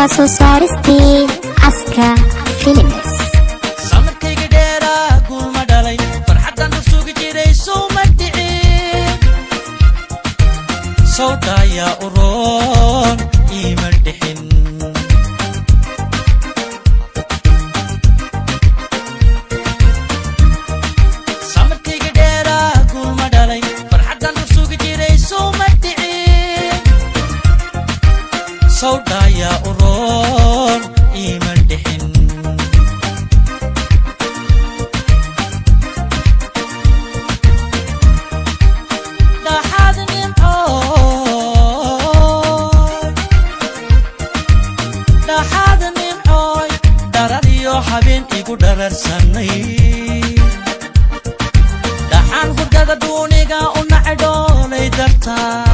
soo saaristay aska films samarkayga dheera gulma dhalay farxadan u sugi jiray soo ma dhicin sawdaya uroon ima dhixin samarkayga dheera gulma dhalay farxadan u sugi jiray soo ma dhicin sawdaya uroon ima dhixin habeen igu dhararsanay dhaxan hurdada duuniga u nacay dhoolay dartaa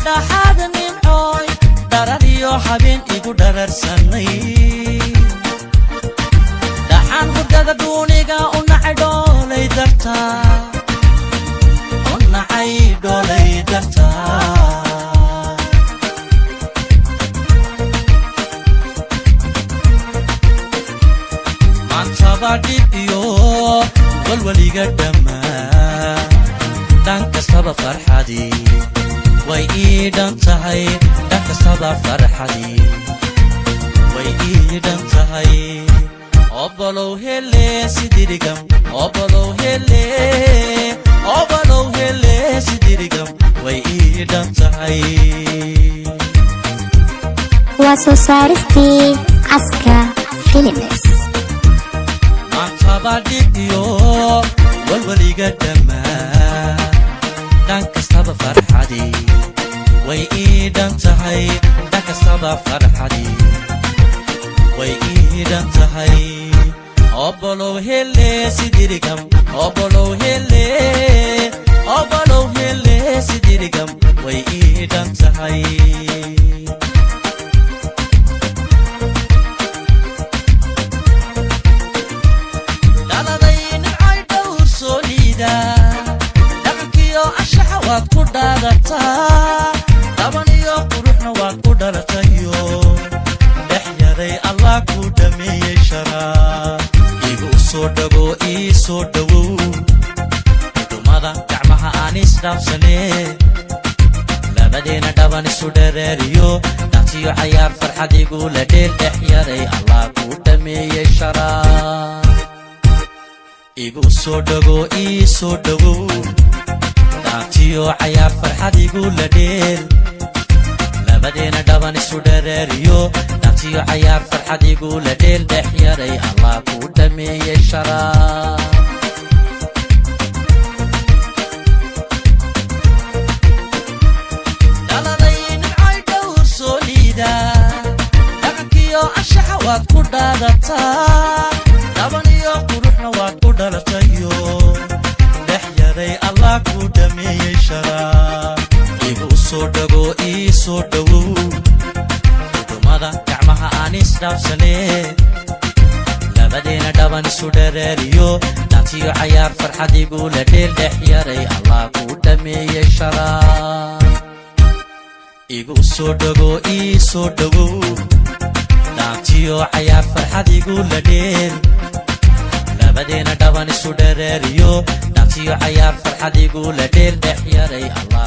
dhaxad nimcooy daradiyo habeen igu dhararsanay dhaxan hurdada duuniga u nacay dhoolay dartaa maantaba dhib iyo walwaliga dhammaa dhan kastaba farxadii way ii dhan tahay dhan kastaba farxadii way ii dhan tahay obolow hele sidirigam obolow hele sidirigam way ii dhan tahay waa soo saaristay aska films maantaba dhib iyo walwaliga dhammaa dhan kastaba farxadii way ii dhan tahay dhan kastaba farxadii way ii dhan tahay obolow hele sidirigam obolow hele sidirigam way ii dhan tahay dhaladay nimcay dhowr soo liida dhaqankiyo anshaxa waad ku dhaadataa daban iyo quruxna waad ku dhalatayo dhex yaday allah ku dhameeyey sharaa igu soo dhago ii soo dhawow dumada gacmaha aan isdhaafsanee labadeena dhaban isu dhereeriyo dhaqsiyo cayaar farxad igula dheel dhex yaday allah ku dhameeyey sharaa igu soo dhago ii soo dhawow dhaqsiyo cayaar farxad igula dheel labadeena dhaban isu dhereeriyo dhaqsiyo cayaar farxad igula dheel dhex yaday allah ku dhameeyey sharaa dhaladay nimcay dhowr soo liida dhaqankiyo anshaxa waad ku dhaadataa dhaban iyo quruxna waad ku dhalatayo dhex yaday allah ku dhameeyey sharaa igu soo dhago ii soo dhawow dumada gacmaha aan isdhaafsanee labadeena dhaban isu dhereeriyo dhaqsiyo cayaar farxad igula dheel dhex yaray allah ku dhameeyey sharaa igu soo dhago ii soo dhawow dhaqsiyo cayaar farxad igula dheel labadeena dhaban isu dhereeriyo dhaqsiyo cayaar farxad igula dheel dhex yaray allah